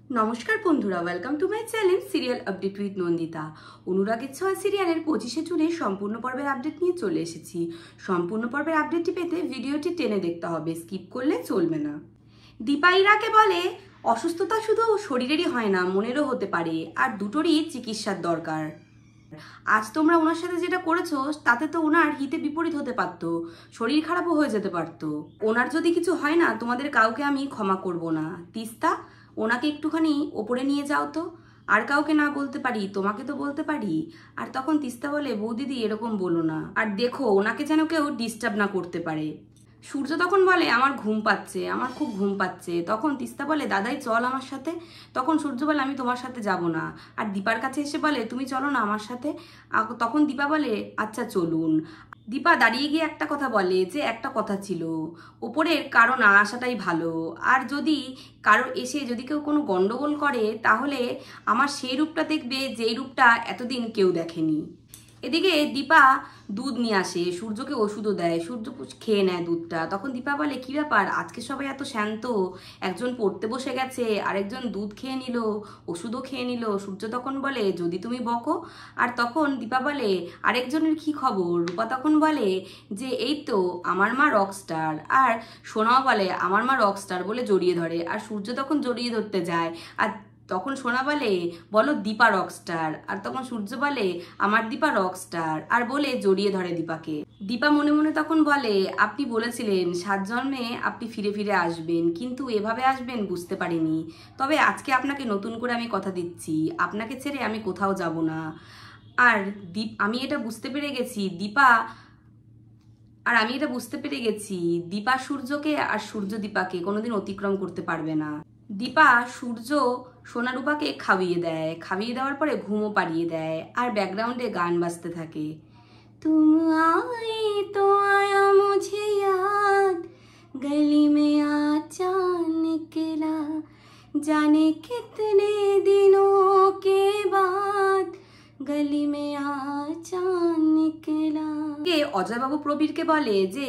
নমস্কার বন্ধুরা, welcome to my channel serial update with Nandita. অনুরাগের ছোঁয়া সিরিয়ালের 25শে জুনের সম্পূর্ণ পর্বের আপডেট নিয়ে চলে এসেছি। সম্পূর্ণ পর্বের আপডেটটি পেতে ভিডিওটি টেনে দেখতে হবে, স্কিপ করলে চলবে না। দীপা ইরাকে বলে অসুস্থতা শুধু শরীরেরই হয় না, মনেরও হতে পারে, আর দুটোরই চিকিৎসার দরকার। আজ তোমরা ওনার সাথে যেটা করেছো তাতে তো ওনার হিতে বিপরীত হতে পারতো, শরীর খারাপও হয়ে যেতে পারতো। ওনার যদি কিছু হয় না, তোমাদের কাউকে আমি ক্ষমা করব না। তিস্তা, ওনাকে একটুখানি ওপরে নিয়ে যাও তো। আর কাউকে না বলতে পারি, তোমাকে তো বলতে পারি। আর তখন তিস্তা বলে, বৌদিদি এরকম বলো না, আর দেখো ওনাকে যেন কেউ ডিস্টার্ব না করতে পারে। সূর্য তখন বলে আমার ঘুম পাচ্ছে, আমার খুব ঘুম পাচ্ছে। তখন তিস্তা বলে দাদাই চল আমার সাথে। তখন সূর্য বলে আমি তোমার সাথে যাব না। আর দীপার কাছে এসে বলে তুমি চলো না আমার সাথে। তখন দীপা বলে আচ্ছা চলুন। দীপা দাঁড়িয়ে গিয়ে একটা কথা বলে যে একটা কথা ছিল, ওপরের কারো না আসাটাই ভালো। আর যদি কারো এসে যদি কেউ কোনো গন্ডগোল করে তাহলে আমার সেই রূপটা দেখবে যেই রূপটা এতদিন কেউ দেখেনি। এদিকে দীপা দুধ নিয়ে আসে, সূর্যকে ওষুধও দেয়। সূর্য খেয়ে নেয় দুধটা। তখন দীপা বলে কি ব্যাপার, আজকে সবাই এত শান্ত, একজন পড়তে বসে গেছে, আরেকজন দুধ খেয়ে নিল, ওষুধও খেয়ে নিল। সূর্য তখন বলে যদি তুমি বকো। আর তখন দীপা বলে আরেকজনের কি খবর। রূপা তখন বলে যে এই তো আমার মা রকস্টার। আর সোনাও বলে আমার মা রকস্টার বলে জড়িয়ে ধরে। আর সূর্য তখন জড়িয়ে ধরতে যায়। আর তখন সোনা বলে বলো দীপা রকস্টার। আর তখন সূর্য বলে আমার দীপা রকস্টার, আর বলে জড়িয়ে ধরে দীপাকে। দীপা মনে মনে তখন বলে আপনি বলেছিলেন 7 জন্মে আপনি ফিরে ফিরে আসবেন, কিন্তু এভাবে আসবেন বুঝতে পারিনি। তবে আজকে আপনাকে নতুন করে আমি কথা দিচ্ছি, আপনাকে ছেড়ে আমি কোথাও যাব না। আর আমি এটা বুঝতে পেরে গেছি দীপা সূর্যকে আর সূর্য দীপাকে কোনোদিন অতিক্রম করতে পারবে না। দীপা সূর্য সোনারূপাকে খাইয়ে দেওয়ার পরে ঘুমও পাড়িয়ে দেয়। আর ব্যাকগ্রাউন্ডে গান বাজতে থাকে। তুম আয়ে তো আয়া মুঝে याद गली में अचानक ला जाने कितने दिनों के बाद गली में अचानक ला। অজয়বাবু প্রবীরকে বলে যে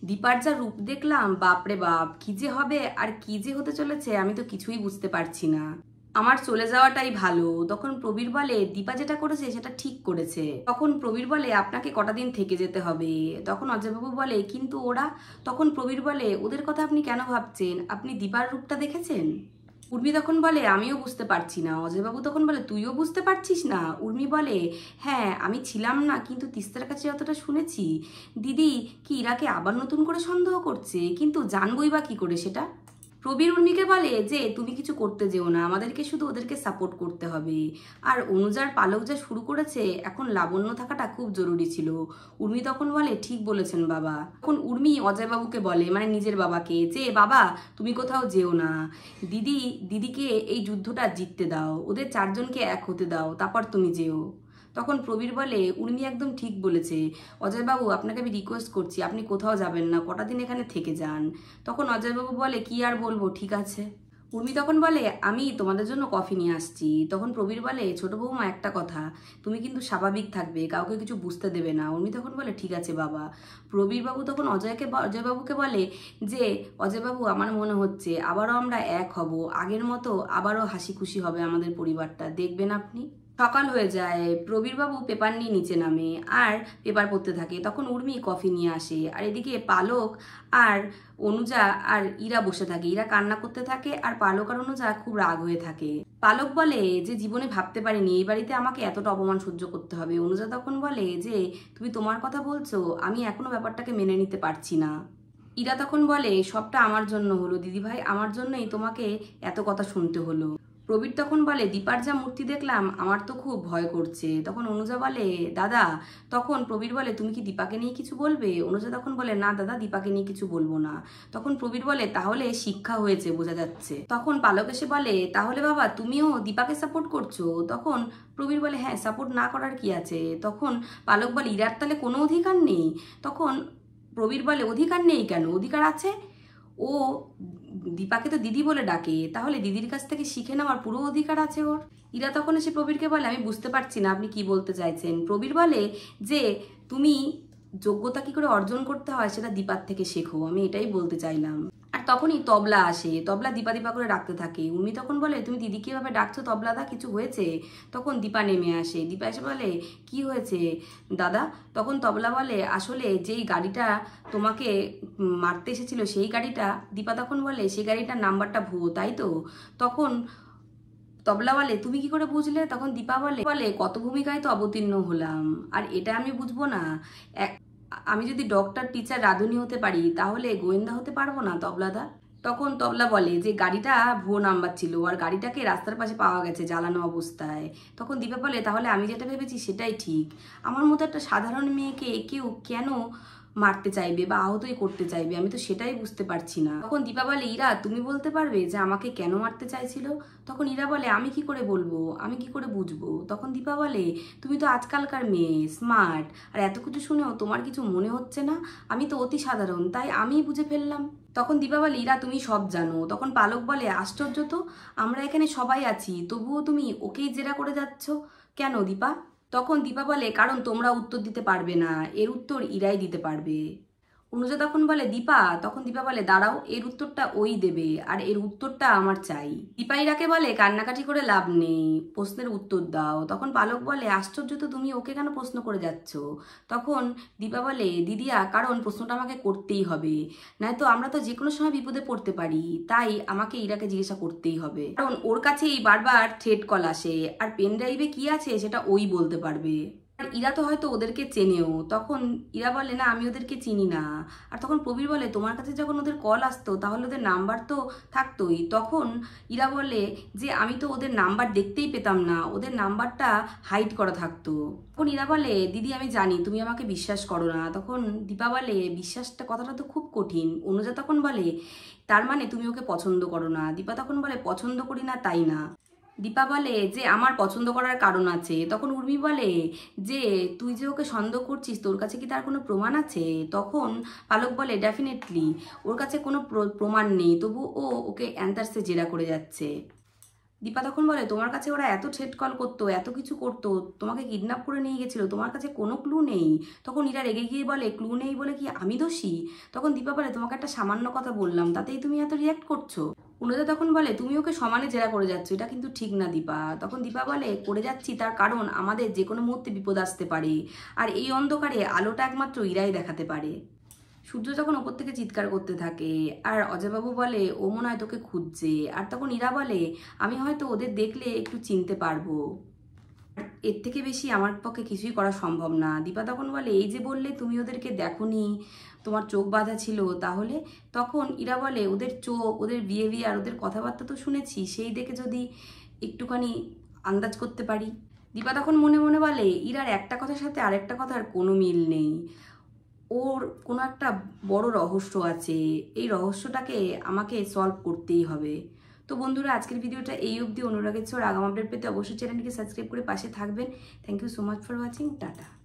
দীপার যা রূপ দেখলাম, বাপরে বাপ, কি যে হবে আর কি যে হতে চলেছে আমি তো কিছুই বুঝতে পারছি না, আমার চলে যাওয়াটাই ভালো। তখন প্রবীর বলে দীপা যেটা করেছে সেটা ঠিক করেছে। তখন প্রবীর বলে আপনাকে কটা দিন থেকে যেতে হবে। তখন অজয়বাবু বলে কিন্তু ওরা। তখন প্রবীর বলে ওদের কথা আপনি কেন ভাবছেন, আপনি দীপার রূপটা দেখেছেন। উর্মি তখন বলে আমিও বুঝতে পারছি না। অজয়বাবু তখন বলে তুইও বুঝতে পারছিস না। উর্মি বলে হ্যাঁ আমি ছিলাম না, কিন্তু তিস্তার কাছে যতটা শুনেছি দিদি কি ইরাকে আবার নতুন করে সন্দেহ করছে, কিন্তু জানবই বা কি করে সেটা। প্রবীর উর্মিকে বলে যে তুমি কিছু করতে যেও না, আমাদেরকে শুধু ওদেরকে সাপোর্ট করতে হবে। আর অনুজার পালক যা শুরু করেছে, এখন লাবণ্য থাকাটা খুব জরুরি ছিল। উর্মি তখন বলে ঠিক বলেছেন বাবা। তখন উর্মি অজয়বাবুকে বলে, মানে নিজের বাবাকে, যে বাবা তুমি কোথাও যেও না, দিদিকে এই যুদ্ধটা জিততে দাও, ওদের 4 জনকে এক হতে দাও, তারপর তুমি যেও। তখন প্রবীর বলে উর্মি একদম ঠিক বলেছে, অজয়বাবু আপনাকে আমি রিকোয়েস্ট করছি আপনি কোথাও যাবেন না, কটা দিন এখানে থেকে যান। তখন অজয়বাবু বলে কি আর বলবো, ঠিক আছে। উর্মি তখন বলে আমি তোমাদের জন্য কফি নিয়ে আসছি। তখন প্রবীর বলে ছোট বৌমা একটা কথা, তুমি কিন্তু স্বাভাবিক থাকবে, কাউকে কিছু বুঝতে দেবে না। উর্মি তখন বলে ঠিক আছে বাবা। প্রবীর বাবু তখন অজয়বাবুকে বলে যে অজয়বাবু আমার মনে হচ্ছে আবারও আমরা এক হব, আগের মতো আবারও হাসি খুশি হবে আমাদের পরিবারটা, দেখবেন আপনি। সকাল হয়ে যায়, প্রবীরবাবু পেপার নিয়ে নিচে নামে আর পেপার পড়তে থাকে। তখন উর্মি কফি নিয়ে আসে। আর এদিকে পালক আর অনুজা আর ইরা বসে থাকে। ইরা কান্না করতে থাকে আর পালক আর অনুজা খুব রাগ হয়ে থাকে। পালক বলে যে জীবনে ভাবতে পারিনি এই বাড়িতে আমাকে এতটা অপমান সহ্য করতে হবে। অনুজা তখন বলে যে তুমি তোমার কথা বলছো, আমি এখনো ব্যাপারটাকে মেনে নিতে পারছি না। ইরা তখন বলে সবটা আমার জন্য হলো দিদিভাই, আমার জন্যই তোমাকে এত কথা শুনতে হলো। প্রবীর তখন বলে দীপার যা মূর্তি দেখলাম আমার তো খুব ভয় করছে। তখন অনুজা বলে দাদা। তখন প্রবীর বলে তুমি কি দীপাকে নিয়ে কিছু বলবে। অনুজা তখন বলে না দাদা, দীপাকে নিয়ে কিছু বলবো না। তখন প্রবীর বলে তাহলে শিক্ষা হয়েছে বোঝা যাচ্ছে। তখন পালক এসে বলে তাহলে বাবা তুমিও দীপাকে সাপোর্ট করছো। তখন প্রবীর বলে হ্যাঁ, সাপোর্ট না করার কি আছে। তখন পালক বলে ইরার তাহলে কোনো অধিকার নেই। তখন প্রবীর বলে অধিকার নেই কেন, অধিকার আছে, ও দীপাকে তো দিদি বলে ডাকে, তাহলে দিদির কাছ থেকে শিখে নেওয়ার পুরো অধিকার আছে ওর। ইরা তখন এসে প্রবীরকে বলে আমি বুঝতে পারছি না আপনি কি বলতে চাইছেন। প্রবীর বলে যে তুমি যোগ্যতা কি করে অর্জন করতে হয় সেটা দীপার থেকে শেখো, আমি এটাই বলতে চাইলাম। আর তখনই তবলা আসে, তবলা দীপা দীপা করে ডাকতে থাকে। উর্মি তখন বলে তুমি দিদিকে এভাবে ডাকছো তবলাদা, কিছু হয়েছে? তখন দীপা নেমে আসে, দীপা এসে বলে কি হয়েছে দাদা? তখন তবলা বলে আসলে যেই গাড়িটা তোমাকে মারতে এসেছিল সেই গাড়িটা, দীপা তখন বলে সেই গাড়িটার নাম্বারটা ভুয়ো, তাই তো? তখন তবলা বলে তুমি কি করে বুঝলে? তখন দীপা বলে বলে কত ভূমিকায় তো অবতীর্ণ হলাম, আর এটা আমি বুঝবো না? আমি যদি ডক্টর, টিচার, রাঁধুনি হতে পারি তাহলে গোয়েন্দা হতে পারবো না তবলাদা? তখন তবলা বলে যে গাড়িটা ভুয়ো নাম্বার ছিল আর গাড়িটাকে রাস্তার পাশে পাওয়া গেছে জ্বালানো অবস্থায়। তখন দীপা বলে তাহলে আমি যেটা ভেবেছি সেটাই ঠিক। আমার মতো একটা সাধারণ মেয়েকে কেউ কেন মারতে চাইবে বা আহতই করতে চাইবে, আমি তো সেটাই বুঝতে পারছি না। তখন দীপা বলে ইরা তুমি বলতে পারবে যে আমাকে কেন মারতে চাইছিল? তখন ইরা বলে আমি কি করে বলবো, আমি কি করে বুঝবো? তখন দীপা বলে তুমি তো আজকালকার মেয়ে, স্মার্ট, আর এত কিছু শুনেও তোমার কিছু মনে হচ্ছে না? আমি তো অতি সাধারণ, তাই আমিই বুঝে ফেললাম। তখন দীপা বলে ইরা তুমি সব জানো। তখন পালক বলে আশ্চর্য তো, আমরা এখানে সবাই আছি তবুও তুমি ওকেই জেরা করে যাচ্ছ কেন দীপা? তখন দীপা বলে কারণ তোমরা উত্তর দিতে পারবে না, এর উত্তর ইরাই দিতে পারবে। অনুজা তখন বলে দীপা, তখন দীপা বলে দাঁড়াও, এর উত্তরটা ওই দেবে আর এর উত্তরটা আমার চাই। দীপা ইরাকে বলে কান্নাকাটি করে লাভ নেই, প্রশ্নের উত্তর দাও। তখন পালক বলে আশ্চর্য তো, তুমি ওকে কেন প্রশ্ন করে যাচ্ছ? তখন দীপা বলে দিদিয়া কারণ প্রশ্নটা আমাকে করতেই হবে, নয়তো আমরা তো যে কোনো সময় বিপদে পড়তে পারি, তাই আমাকে ইরাকে জিজ্ঞাসা করতেই হবে। কারণ ওর কাছেই বারবার থ্রেড কল আসে আর পেন ড্রাইভে কি আছে সেটা ওই বলতে পারবে। আর ইরা তো হয়তো ওদেরকে চেনেও। তখন ইরা বলে না আমি ওদেরকে চিনি না। আর তখন প্রবীর বলে তোমার কাছে যখন ওদের কল আসতো তাহলে ওদের নাম্বার তো থাকতোই। তখন ইরা বলে যে আমি তো ওদের নাম্বার দেখতেই পেতাম না, ওদের নাম্বারটা হাইড করা থাকতো। তখন ইরা বলে দিদি আমি জানি তুমি আমাকে বিশ্বাস করো না। তখন দীপা বলে বিশ্বাসটা কথাটা তো খুব কঠিন। অনুজা তখন বলে তার মানে তুমি ওকে পছন্দ করো না? দীপা তখন বলে পছন্দ করি না তাই না। দীপা বলে যে আমার পছন্দ করার কারণ আছে। তখন উর্মি বলে যে তুই যে ওকে সন্দেহ করছিস তোর কাছে কি তার কোনো প্রমাণ আছে? তখন পালক বলে ডেফিনেটলি ওর কাছে কোনো প্রমাণ নেই, তবু ও ওকে অ্যান্সার্সে জেরা করে যাচ্ছে। দীপা তখন বলে তোমার কাছে ওরা এত থ্রেট কল করতো, এত কিছু করতো, তোমাকে কিডন্যাপ করে নিয়ে গেছিল, তোমার কাছে কোনো ক্লু নেই? তখন ইরা রেগে গিয়ে বলে ক্লু নেই বলে কি আমি দোষী? তখন দীপা বলে তোমাকে একটা সামান্য কথা বললাম তাতেই তুমি এত রিয়াক্ট করছো? অনুজা তখন বলে তুমি ওকে সমানে জেরা করে যাচ্ছ, এটা কিন্তু ঠিক না দীপা। তখন দীপা বলে করে যাচ্ছি তার কারণ আমাদের যে কোনো মুহূর্তে বিপদ আসতে পারে, আর এই অন্ধকারে আলোটা একমাত্র ইরাই দেখাতে পারে। সূর্য যখন ওপর থেকে চিৎকার করতে থাকে আর অজয়বাবু বলে ও মনে হয় তোকে খুঁজছে, আর তখন ইরা বলে আমি হয়তো ওদের দেখলে একটু চিনতে পারবো, এর থেকে বেশি আমার পক্ষে কিছুই করা সম্ভব না। দীপা তখন বলে এই যে বললে তুমি ওদেরকে দেখোনি, তোমার চোখ বাঁধা ছিল, তাহলে? তখন ইরা বলে ওদের চোখ, ওদের বিহেভিয়ার, ওদের কথাবার্তা তো শুনেছি, সেই দেখে যদি একটুখানি আন্দাজ করতে পারি। দীপা তখন মনে মনে বলে ইরার একটা কথার সাথে আরেকটা কথার কোনো মিল নেই, ওর কোনো একটা বড় রহস্য আছে, এই রহস্যটাকে আমাকে সলভ করতেই হবে। তো বন্ধুরা আজকের ভিডিওটা এই অবধি। অনুরাগের ছোঁয়ার আগাম আপডেট পেতে অবশ্যই চ্যানেলটিকে সাবস্ক্রাইব করে পাশে থাকবেন। Thank you so much for watching. Tata.